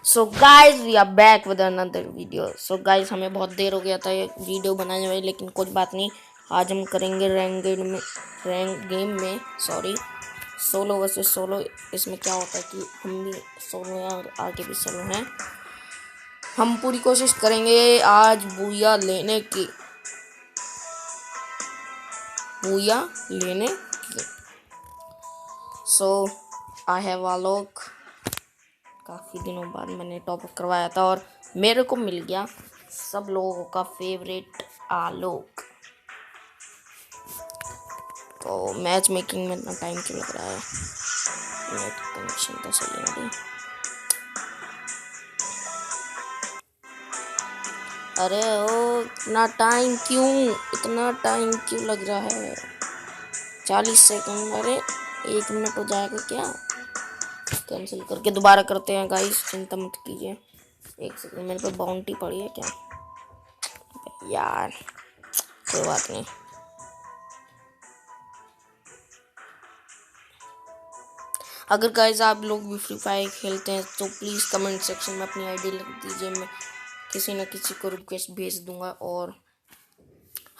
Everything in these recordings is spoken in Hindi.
So guys we are back with another video. So guys हमें बहुत देर हो गया था ये वीडियो बनाने में, लेकिन कुछ बात नहीं। आज हम करेंगे रैंक गेम में सोलो वर्सेस सोलो। इसमें क्या होता है कि हम भी सोलो हैं और आगे भी सोलो हैं। हम पूरी कोशिश करेंगे आज बूया लेने की। सो आई हैव आलोक। काफ़ी दिनों बाद मैंने टॉपअप करवाया था और मेरे को मिल गया सब लोगों का फेवरेट आलोक। तो मैच मेकिंग में इतना टाइम क्यों लग रहा है? नेट कनेक्शन तो सही है अभी। अरे ओ इतना टाइम क्यों लग रहा है? 40 सेकंड। अरे 1 मिनट हो जाएगा क्या? कैंसिल करके दोबारा करते हैं गाइस, चिंता मत कीजिए। 1 सेकंड मेरे पे बाउंटी पड़ी है क्या यार? कोई बात नहीं। अगर गाइस आप लोग भी फ्री फायर खेलते हैं तो प्लीज़ कमेंट सेक्शन में अपनी आईडी लिख दीजिए। मैं किसी न किसी को रिक्वेस्ट भेज दूंगा और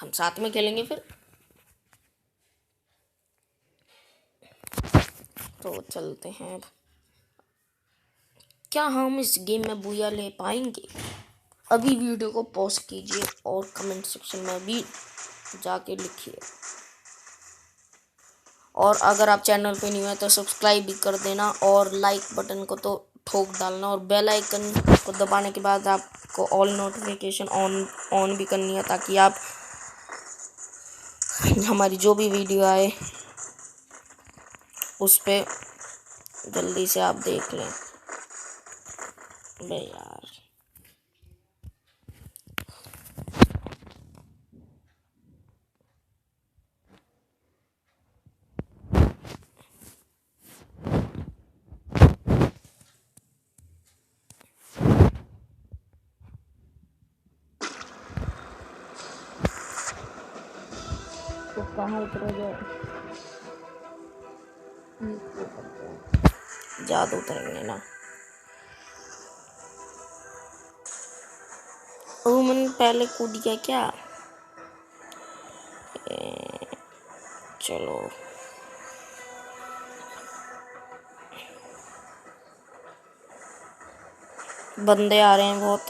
हम साथ में खेलेंगे फिर। तो चलते हैं अब। क्या हम इस गेम में बूया ले पाएंगे? अभी वीडियो को पॉज कीजिए और कमेंट सेक्शन में भी जाके लिखिए। और अगर आप चैनल पे नहीं हुए तो सब्सक्राइब भी कर देना और लाइक बटन को तो ठोक डालना और बेल आइकन को दबाने के बाद आपको ऑल नोटिफिकेशन ऑन भी करनी है, ताकि आप हमारी जो भी वीडियो आए उस पे जल्दी से आप देख लें। बे यार तो कहाँ उतरोगे? ज़्यादा उतरेंगे ना। ओ मैंने पहले कूद गया क्या? चलो बंदे आ रहे हैं बहुत।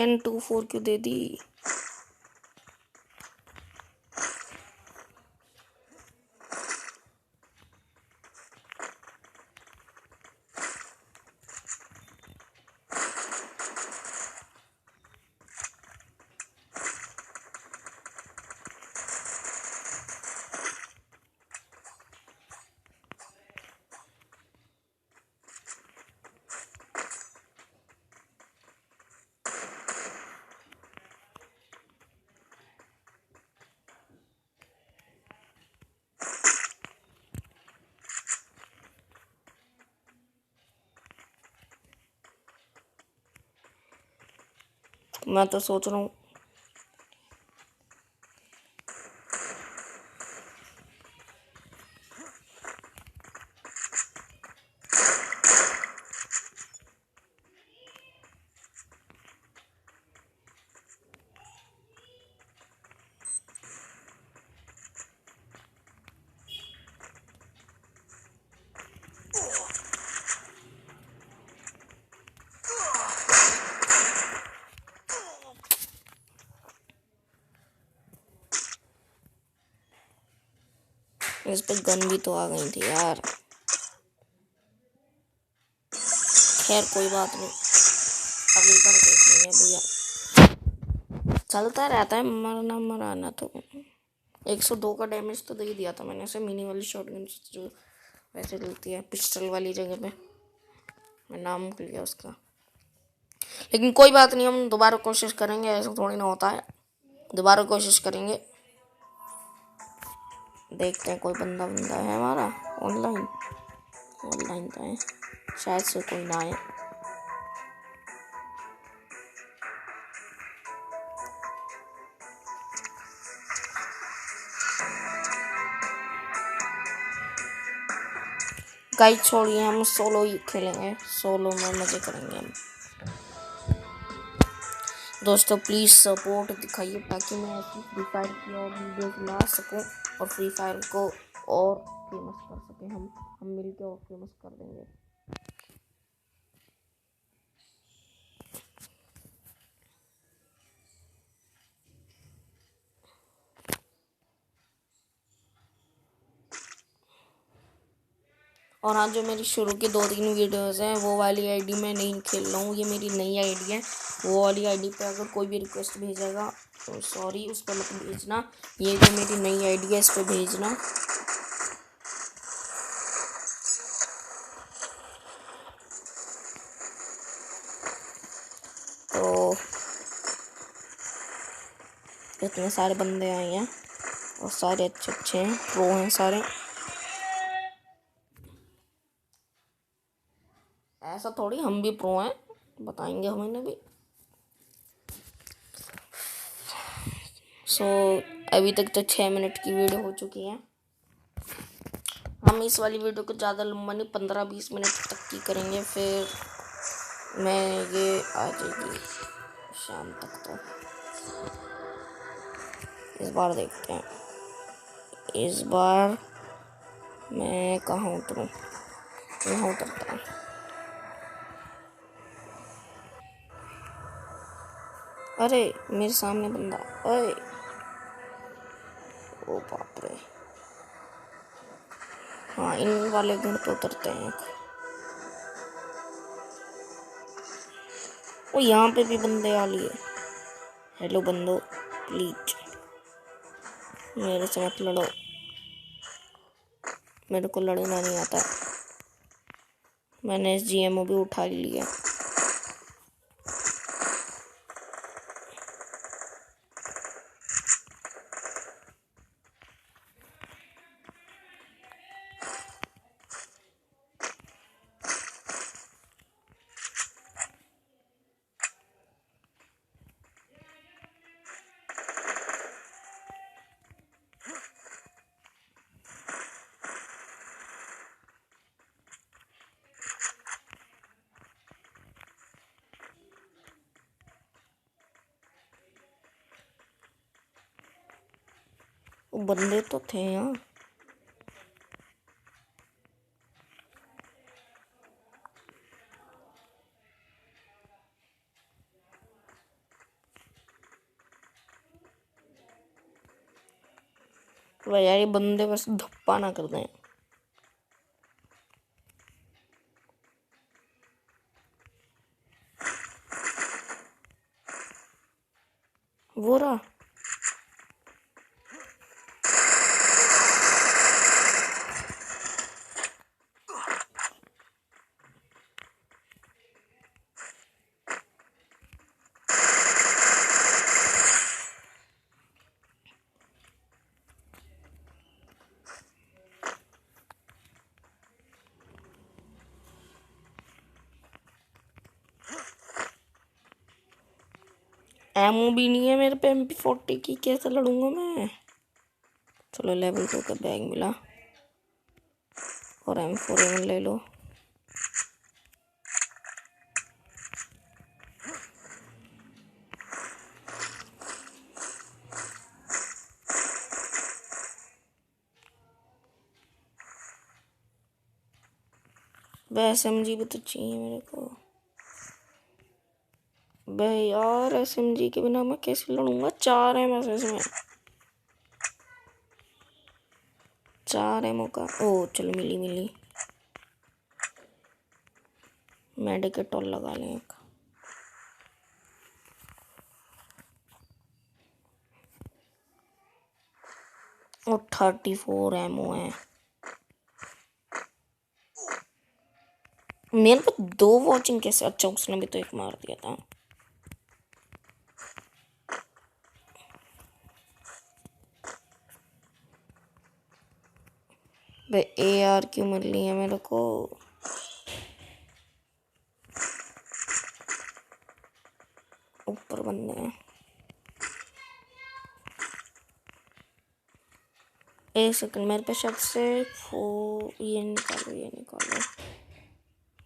N24 क्यों दे दी? मैं तो सोच रहा हूँ इस पे गन भी तो आ गई थी यार। खैर कोई बात नहीं, अगली बार देख लेंगे भैया। चलता रहता है मरना मराना। तो 102 का डैमेज तो दे ही दिया था मैंने उसे मिनी वाली शॉटगन जो वैसे चलती है पिस्टल वाली जगह पे। मैं नाम भूल गया उसका, लेकिन कोई बात नहीं, हम दोबारा कोशिश करेंगे। ऐसा थोड़ी ना होता है, दोबारा कोशिश करेंगे। देखते हैं कोई बंदा है हमारा ऑनलाइन। ऑनलाइन तो है, शायद से कोई ना आए। गाइस छोड़िए, हम सोलो ही खेलेंगे, सोलो में मजे करेंगे हम। दोस्तों प्लीज़ सपोर्ट दिखाइए ताकि मैं ऐसी फ्री फायर की और वीडियोस ला सकूं और फ्री फायर को और फेमस कर सकें। हम मिलके और फेमस कर देंगे। और हाँ, जो मेरी शुरू की 2-3 वीडियोस हैं वो वाली आईडी में नहीं खेल रहा हूँ, ये मेरी नई आईडी है। वो वाली आईडी पे अगर कोई भी रिक्वेस्ट भेजेगा तो सॉरी, उस पर मत भेजना। ये जो मेरी नई आईडी है इस पर भेजना। तो इतने सारे बंदे आए हैं और सारे अच्छे अच्छे हैं, प्रो हैं सारे। ऐसा थोड़ी हम भी प्रो हैं, बताएंगे हमें भी। सो अभी तक तो 6 मिनट की वीडियो हो चुकी है। हम इस वाली वीडियो को ज़्यादा लंबा नहीं, 15-20 मिनट तक की करेंगे, फिर मैं ये आ जाएगी शाम तक। तो इस बार देखते हैं, इस बार मैं कहाँ उतरूँ, यहाँ उतरता हूँ। अरे मेरे सामने बंदा, ओए ओ बाप रे। हाँ, इन वाले घर पे उतरते हैं। ओ यहाँ पे भी बंदे आ लिए। हेलो बंदो, प्लीज मेरे से मत लड़ो, मेरे को लड़ना नहीं आता। मैंने SGMO भी उठा लिया। बंदे तो थे यहाँ। भाई यार, ये बंदे बस धप्पा ना कर दें। वो रहा। एमओ भी नहीं है मेरे पे MP40 की, कैसे लड़ूंगा मैं। चलो लेवल 2 का बैग मिला और M4A1 ले लो। बस SMG भी तो चाहिए मेरे को। भाई यार SMG के बिना मैं कैसे लड़ूंगा, 4 है बस इसमें, 4 एमओ का। ओ चलो मिली मेडिकेट और लगा लें एक। और 34 एमओ है मेरे पे। 2 वॉचिंग कैसे, अच्छा उसने भी तो एक मार दिया था। भाई AR क्यों मिल रही है मेरे को? ऊपर बंदे हैं। एक सेकंड, मेरे पे शब्द से ये निकालो, ये निकालो।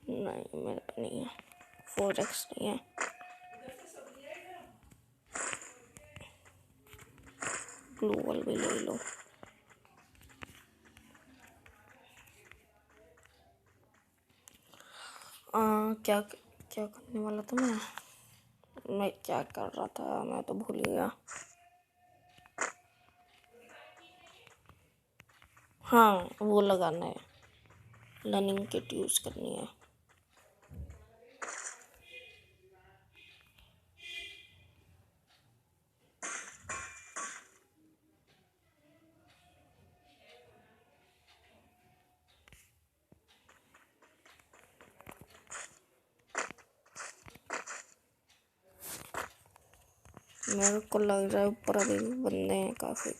नहीं, मेरे पे नहीं है। 4x नहीं है। ग्लू वॉल भी ले लो। क्या क्या करने वाला था मैं क्या कर रहा था, मैं तो भूल गया। हाँ, वो लगाना है, लर्निंग किट यूज़ करनी है। मेरे को लग रहा है ऊपर अभी भी बंदे हैं काफ़ी।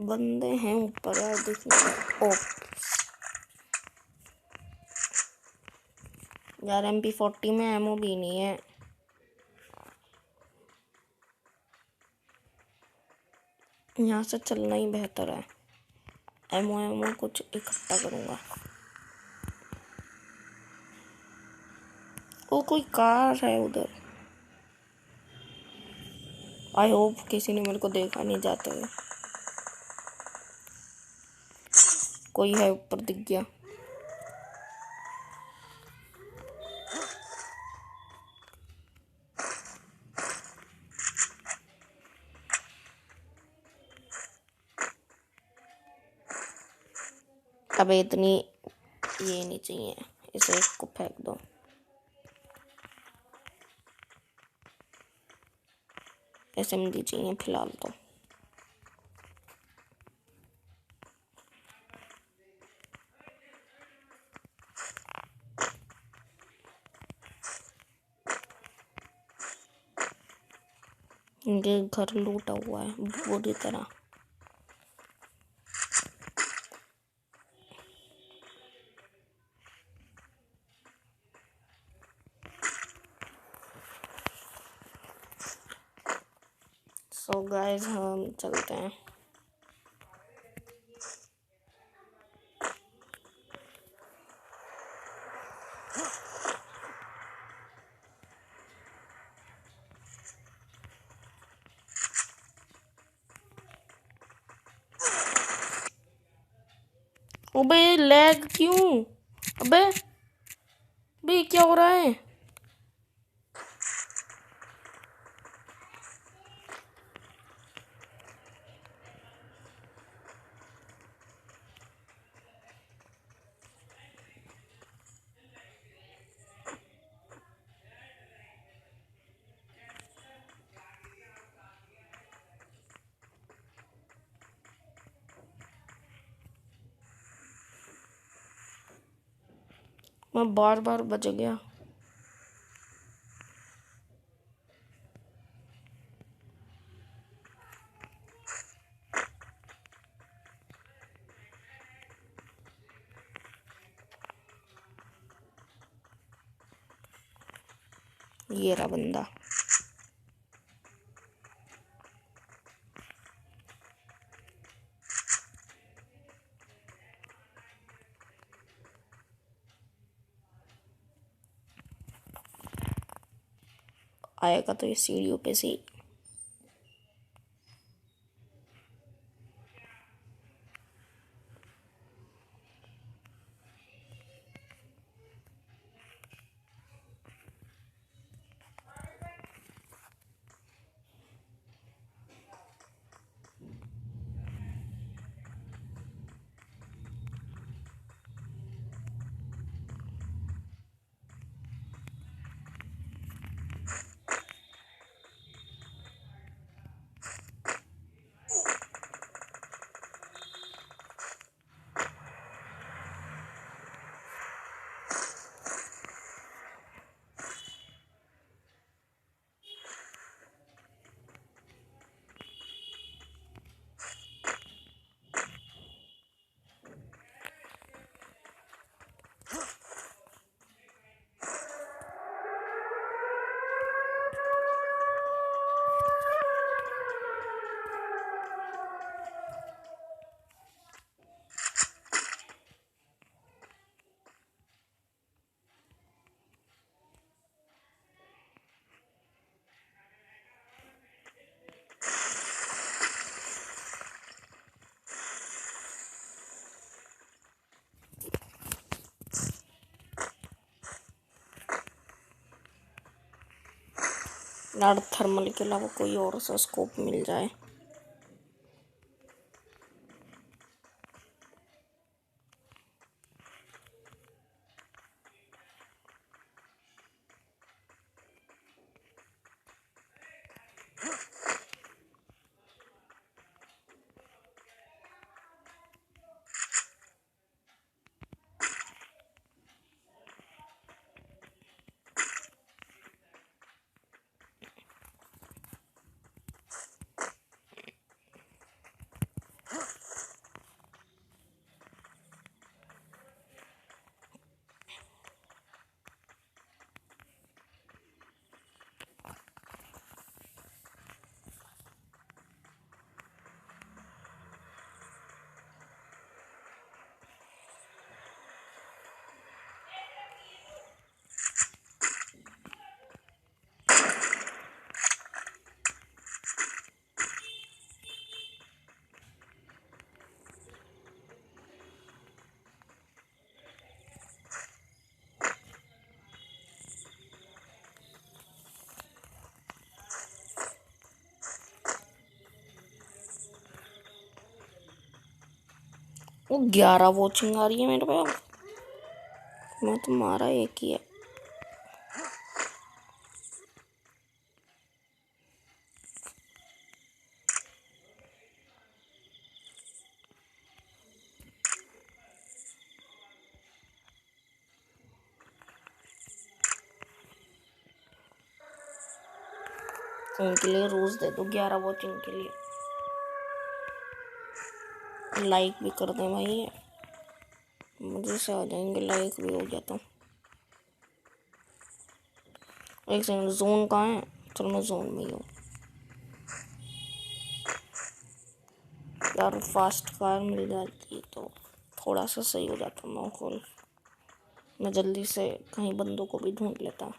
बंदे हैं ऊपर यार, दिखने में। ओ यार, MP40 में एमओ भी नहीं है। यहाँ से चलना ही बेहतर है। एमओ कुछ इकट्ठा करूँगा। ओ, कोई कार है उधर। आई होप किसी ने मेरे को देखा नहीं जाते हुए। कोई है ऊपर, दिख गया। अबे इतनी ये नहीं चाहिए, इसे एक को फेंक दो। SMG चाहिए फिलहाल तो। इनके घर लूटा हुआ है बुरी तरह। सो गाइस, हम चलते हैं। अबे लैग क्यों? अबे बे क्या हो रहा है? मैं बार बार बच गया। ये रहा बंदा। आएगा तो ये सीढ़ियों पे से। यार थर्मल के अलावा कोई और सा स्कोप मिल जाए। वो 11 वॉचिंग आ रही है मेरे पे। मैं तुम्हारा एक ही है। उनके लिए रोज दे दो 11 वॉचिंग के लिए। लाइक भी कर दें भाई, मुझे से आ जाएंगे, लाइक भी हो जाता। एक सेकंड, जोन कहाँ है? चलो मैं जोन में ही हूँ यार। फास्ट कार मिल जाती तो थोड़ा सा सही हो जाता माहौल। मैं जल्दी से कहीं बंदों को भी ढूंढ लेता।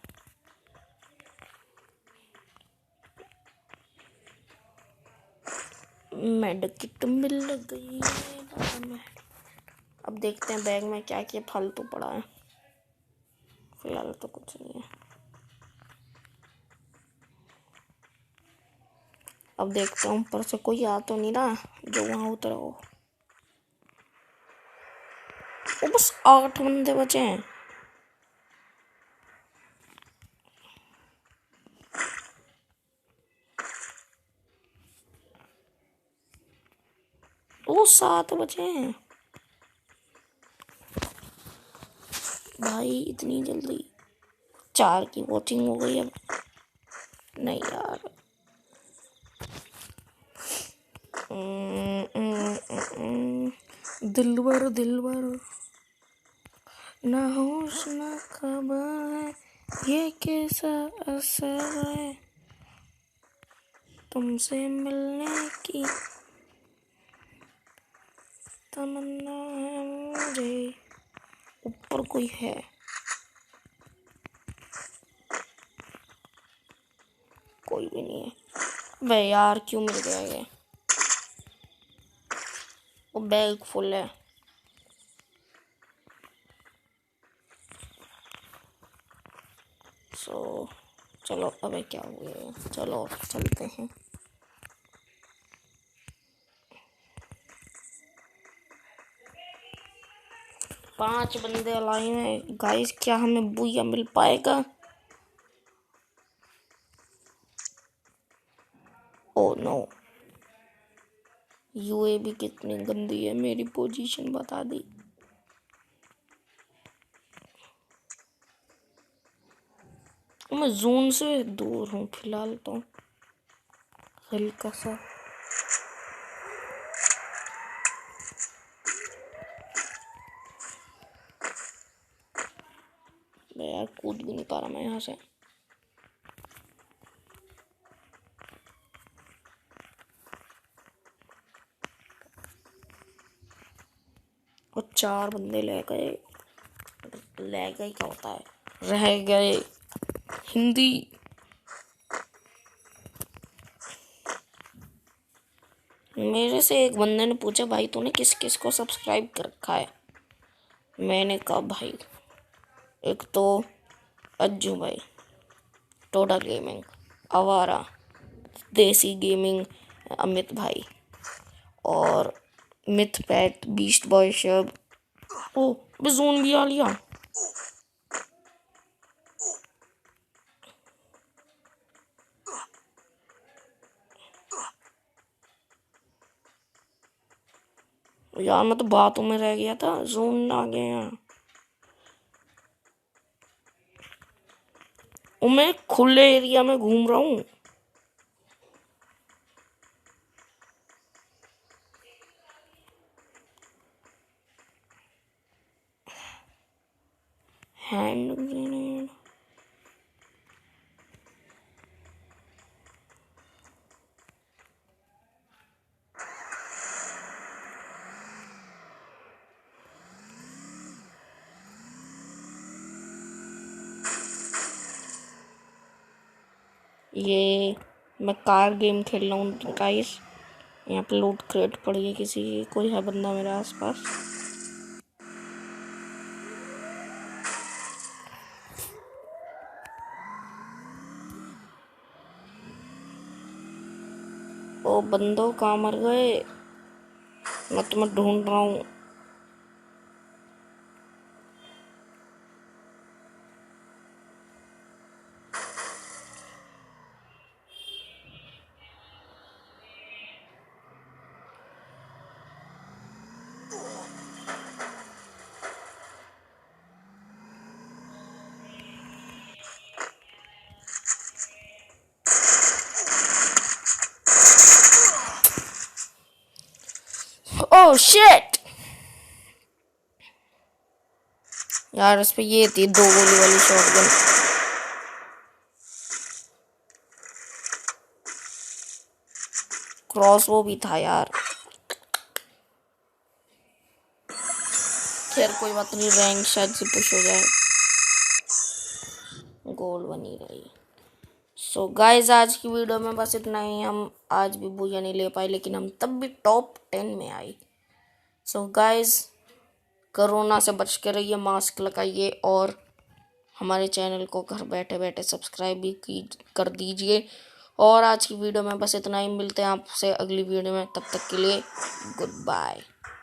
मेडिकिट मिल गई है। अब देखते हैं बैग में क्या क्या फालतू पड़ा है। फिलहाल तो कुछ नहीं है। अब देखते हैं ऊपर से कोई आ तो नहीं रहा जो वहां उतरा हो। वो बस 8 बंदे बचे हैं। वो 7 बचे हैं भाई, इतनी जल्दी। 4 की वॉचिंग हो गई अब। नहीं यार। दिलबर दिलबर, ना होश ना खबर है, ये कैसा असर है, तुमसे मिलने की तमन्ना है मुझे। ऊपर कोई है? कोई भी नहीं है। बे यार क्यों मिल गया ये? वो बैग फुल है। सो चलो, अबे क्या हुआ? चलो चलते हैं। पांच बंदे लाइन में गाइस, क्या हमें बुया मिल पाएगा? ओ नो, यूएवी कितनी गंदी है, मेरी पोजीशन बता दी। मैं जोन से दूर हूँ फिलहाल तो, हल्का सा। मैं यार कूद भी नहीं पा रहा मैं यहाँ से। और 4 बंदे ले गए। क्या होता है? रह गए। हिंदी। मेरे से एक बंदे ने पूछा, भाई तूने किस किस को सब्सक्राइब कर रखा है? मैंने कहा भाई, एक तो अज्जू भाई, टोटल गेमिंग, आवारा, देसी गेमिंग अमित भाई, और मिथ पैट, बीस्ट बॉय शब। ओ जोन भी आ लिया। यार मैं तो बातों में रह गया था, जोन आ गया यहाँ। मैं खुले एरिया में घूम रहा हूँ। हैंड ग्रेनेड, ये मैं कार गेम खेल रहा हूँ गाइस। यहाँ पे लूट क्रेट पड़ी है किसी की, कोई है बंदा मेरे आसपास। ओ बंदो कहाँ मर गए, मैं तुम्हें ढूंढ रहा हूँ। ओह शिट यार, इस पे ये थी 2 गोली वाली शॉटगन। क्रॉस वो भी था यार। खैर कोई बात नहीं, रैंक शायद से पुश हो जाए। गोल बनी रही। सो गाइज आज की वीडियो में बस इतना ही। हम आज भी बुया नहीं ले पाए, लेकिन हम तब भी टॉप 10 में आए। सो गाइज कोरोना से बच के रहिए, मास्क लगाइए, और हमारे चैनल को घर बैठे बैठे सब्सक्राइब भी कर दीजिए। और आज की वीडियो में बस इतना ही। मिलते हैं आपसे अगली वीडियो में, तब तक के लिए गुड बाय।